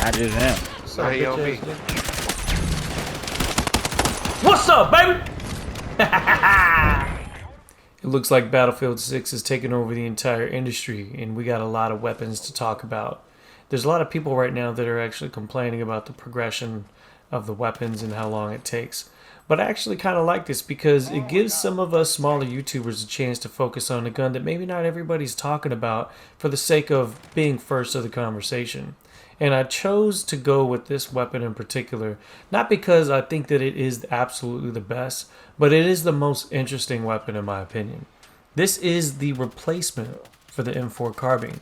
I just am. So hey, yo, what's up, baby? It looks like Battlefield 6 is taking over the entire industry, and we got a lot of weapons to talk about. There's a lot of people right now that are actually complaining about the progression of the weapons and how long it takes. But I actually kind of like this because it gives some of us smaller YouTubers a chance to focus on a gun that maybe not everybody's talking about for the sake of being first of the conversation. And I chose to go with this weapon in particular, not because I think that it is absolutely the best, but it is the most interesting weapon in my opinion. This is the replacement for the M4 carbine.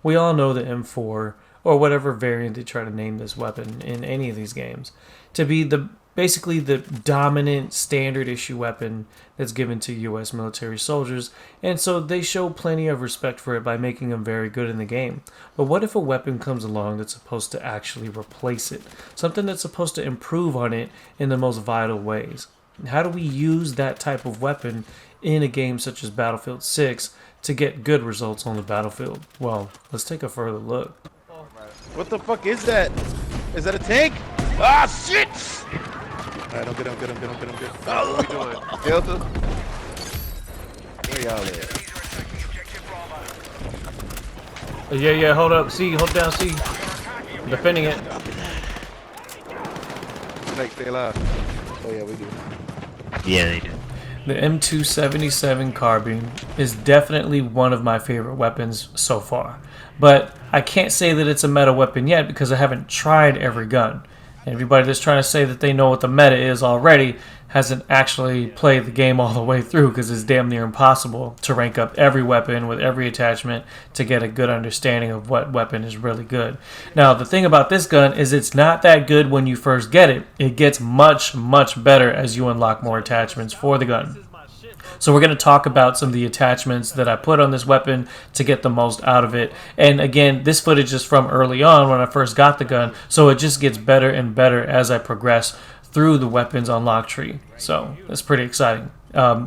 We all know the M4, or whatever variant they try to name this weapon in any of these games, to be basically the dominant standard issue weapon that's given to US military soldiers, and so they show plenty of respect for it by making them very good in the game. But what if a weapon comes along that's supposed to actually replace it? Something that's supposed to improve on it in the most vital ways. How do we use that type of weapon in a game such as Battlefield 6 to get good results on the battlefield? Well, let's take a further look. What the fuck is that? Is that a tank? Ah, shit! Alright, don't get him, get him, get him, get him, get him. Oh. What we doing? Delta? Where y'all at? Yeah, hold up, C, hold down, C. Defending it. Snake, stay alive. Oh yeah, we do. Yeah, they do. The M277 Carbine is definitely one of my favorite weapons so far. But I can't say that it's a meta weapon yet because I haven't tried every gun. And everybody that's trying to say that they know what the meta is already hasn't actually played the game all the way through, because it's damn near impossible to rank up every weapon with every attachment to get a good understanding of what weapon is really good. Now, the thing about this gun is it's not that good when you first get it. It gets much, much better as you unlock more attachments for the gun. So we're going to talk about some of the attachments that I put on this weapon to get the most out of it. And again, this footage is from early on when I first got the gun, so it just gets better and better as I progress through the weapons unlock tree. So that's pretty exciting.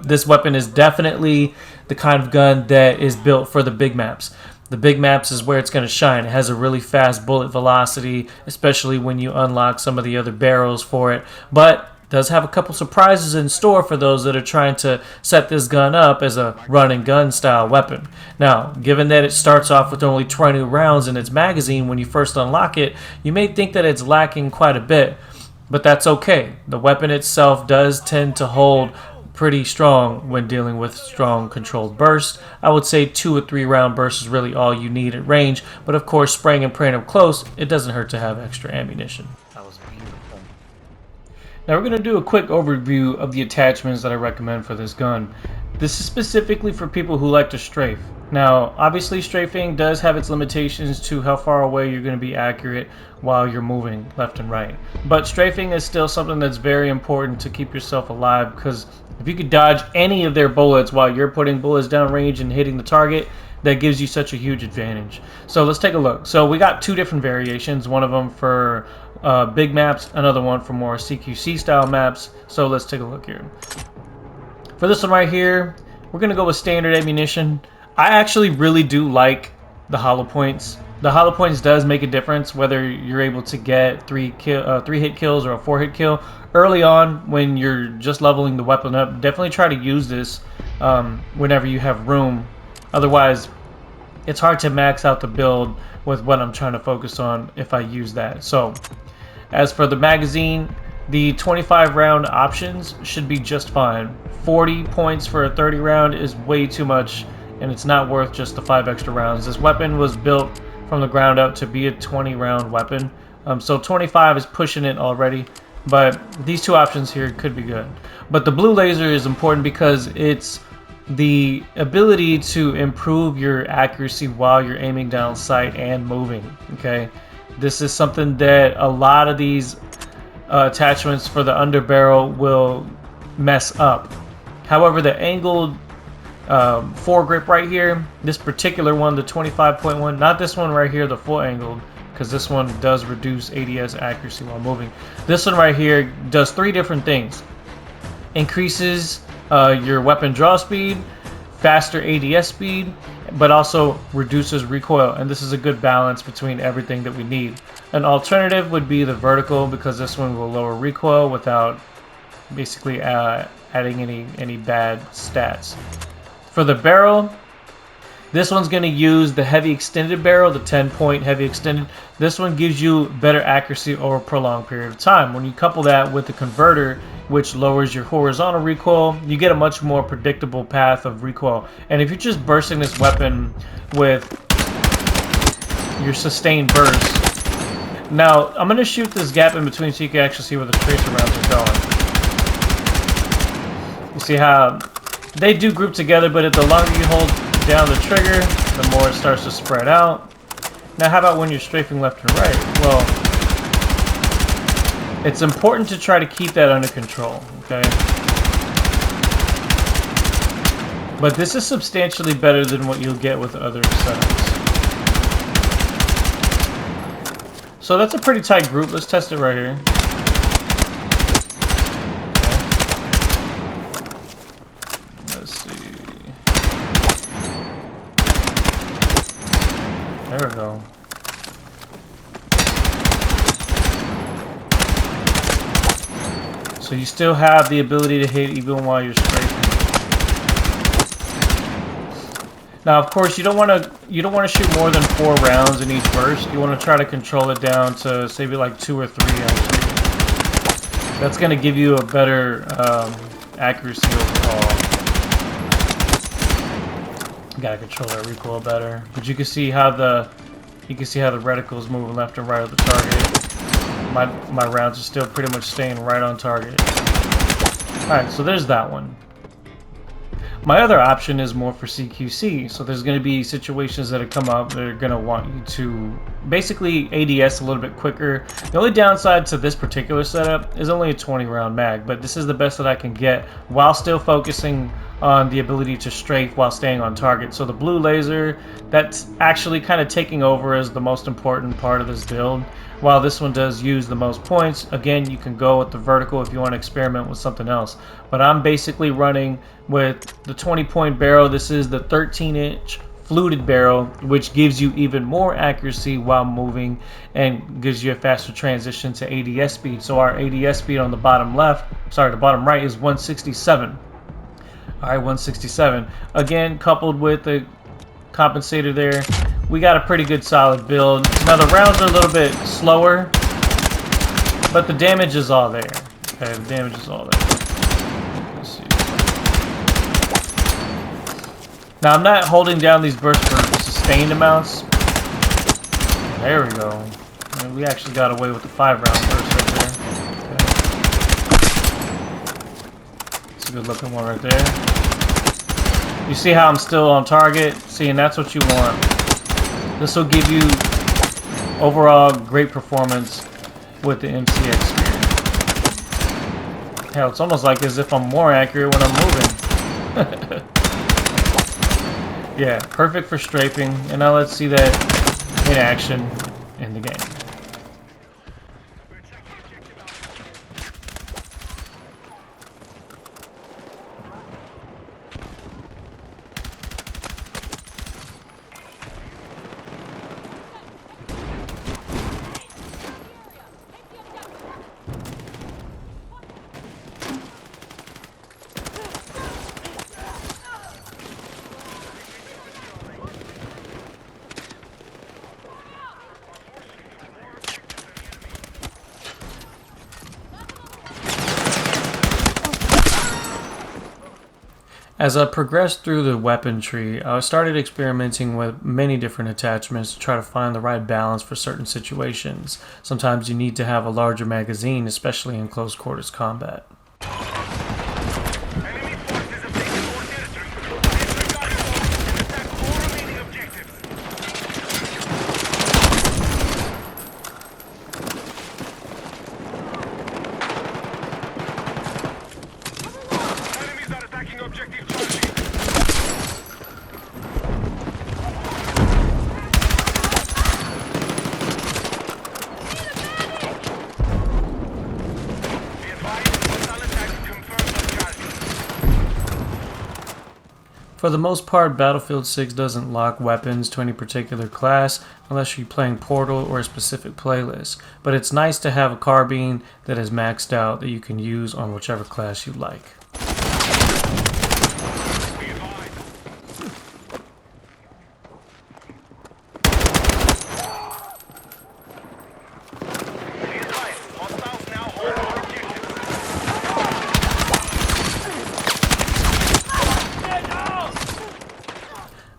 This weapon is definitely the kind of gun that is built for the big maps. The big maps is where it's going to shine. It has a really fast bullet velocity, especially when you unlock some of the other barrels for it. But does have a couple surprises in store for those that are trying to set this gun up as a run and gun style weapon. Now, given that it starts off with only 20 rounds in its magazine when you first unlock it, you may think that it's lacking quite a bit, but that's okay. The weapon itself does tend to hold pretty strong when dealing with strong controlled bursts. I would say 2 or 3 round bursts is really all you need at range, but of course spraying and praying up close, it doesn't hurt to have extra ammunition. That was beautiful. Now we're going to do a quick overview of the attachments that I recommend for this gun. This is specifically for people who like to strafe. Now, obviously strafing does have its limitations to how far away you're going to be accurate while you're moving left and right. But strafing is still something that's very important to keep yourself alive, because if you could dodge any of their bullets while you're putting bullets down range and hitting the target, that gives you such a huge advantage. So let's take a look. So we got 2 different variations, one of them for big maps, another one for more CQC style maps. So let's take a look here. For this one right here, we're going to go with standard ammunition. I actually really do like the hollow points. The hollow points does make a difference whether you're able to get 3 hit kills or a 4 hit kill. Early on, when you're just leveling the weapon up, definitely try to use this whenever you have room. Otherwise, it's hard to max out the build with what I'm trying to focus on if I use that. So, as for the magazine, the 25 round options should be just fine. 40 points for a 30 round is way too much, and it's not worth just the 5 extra rounds. This weapon was built from the ground up to be a 20 round weapon, so 25 is pushing it already, but these 2 options here could be good. But the blue laser is important because it's the ability to improve your accuracy while you're aiming down sight and moving. Okay, this is something that a lot of these attachments for the underbarrel will mess up. However, the angled foregrip right here, this particular one, the 25.1, not this one right here, the full angled, because this one does reduce ADS accuracy while moving. This one right here does 3 different things. Increases your weapon draw speed, faster ADS speed, but also reduces recoil, and this is a good balance between everything that we need. An alternative would be the vertical, because this one will lower recoil without basically adding any bad stats. For the barrel, this one's going to use the heavy extended barrel, the 10-point heavy extended. This one gives you better accuracy over a prolonged period of time. When you couple that with the converter, which lowers your horizontal recoil, you get a much more predictable path of recoil. And if you're just bursting this weapon with your sustained burst, now I'm going to shoot this gap in between so you can actually see where the tracer rounds are going. You see how they do group together, but the longer you hold down the trigger, the more it starts to spread out. Now, how about when you're strafing left and right? Well, it's important to try to keep that under control, okay? But this is substantially better than what you'll get with other setups. So that's a pretty tight group. Let's test it right here. There we go. So you still have the ability to hit even while you're strafing. Now, of course, you don't want to shoot more than 4 rounds in each burst. You want to try to control it down to say like 2 or 3 actually. That's going to give you a better accuracy overall. Gotta control that recoil better, but you can see how the reticle is moving left and right of the target. My rounds are still pretty much staying right on target. All right, so there's that one. My other option is more for CQC. So there's going to be situations that come up that are going to want you to basically ADS a little bit quicker. The only downside to this particular setup is only a 20 round mag, but this is the best that I can get while still focusing on the ability to strafe while staying on target. So the blue laser, that's actually kind of taking over as the most important part of this build. While this one does use the most points, again, you can go with the vertical if you want to experiment with something else. But I'm basically running with the 20-point barrel. This is the 13-inch fluted barrel, which gives you even more accuracy while moving and gives you a faster transition to ADS speed. So our ADS speed on the bottom the bottom right is 167. All right, 167. Again, coupled with the compensator there, we got a pretty good solid build. Now the rounds are a little bit slower, but the damage is all there. Okay, the damage is all there. Let's see. Now I'm not holding down these bursts for sustained amounts. There we go. And we actually got away with the 5 round burst right there. Okay. It's a good looking one right there. You see how I'm still on target? See, and that's what you want. This will give you overall great performance with the MCX spear. Hell, it's almost like as if I'm more accurate when I'm moving. Yeah, perfect for strafing. And now let's see that in action in the game. As I progressed through the weapon tree, I started experimenting with many different attachments to try to find the right balance for certain situations. Sometimes you need to have a larger magazine, especially in close quarters combat. For the most part, Battlefield 6 doesn't lock weapons to any particular class unless you're playing Portal or a specific playlist, but it's nice to have a carbine that is maxed out that you can use on whichever class you like.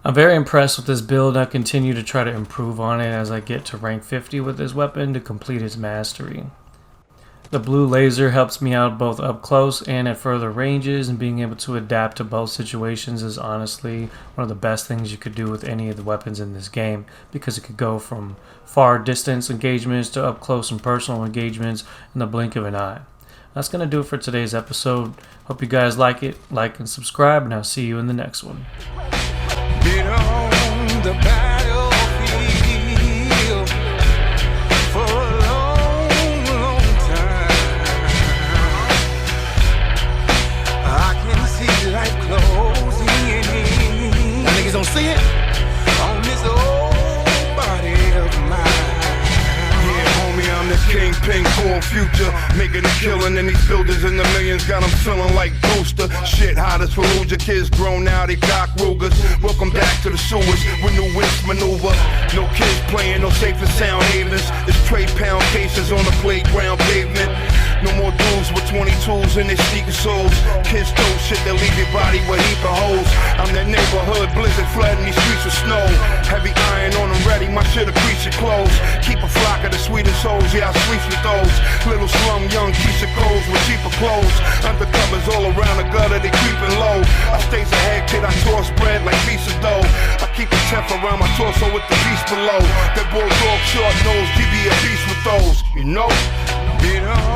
I'm very impressed with this build. I continue to try to improve on it as I get to rank 50 with this weapon to complete its mastery. The blue laser helps me out both up close and at further ranges, and being able to adapt to both situations is honestly one of the best things you could do with any of the weapons in this game, because it could go from far distance engagements to up close and personal engagements in the blink of an eye. That's going to do it for today's episode. Hope you guys like it. Like and subscribe, and I'll see you in the next one. Been on the battlefield for a long, long time. I can see life closing in. Y'all niggas don't see it? On this old body of mine. Yeah, homie, I'm the kingpin, corn future. Making a killing in these buildings in the millions. Got them feeling like Booster. Shit hot as Fallujah. Kids grown now, they cock Rugers. Welcome back to the sewers with new winch maneuver. No kids playing, no safe and sound havens. It's trade pound cases on the playground pavement. No more dudes with 22s in their sneaker soles. Kids throw shit that leave your body with heap of holes. I'm that neighborhood blizzard flooding these streets with snow. Heavy iron on them ready, my shit'll crease your clothes. Keep a flock of the sweetest souls, yeah, I sleep with those. Little slum young Keisha Coles with cheaper clothes. Undercovers all around the gutter, they creeping low. I stays ahead, kid, I toss bread like pieces dough. I keep a chef around my torso with the beast below. That bulldog short nose, give me a piece with those, you know? Been on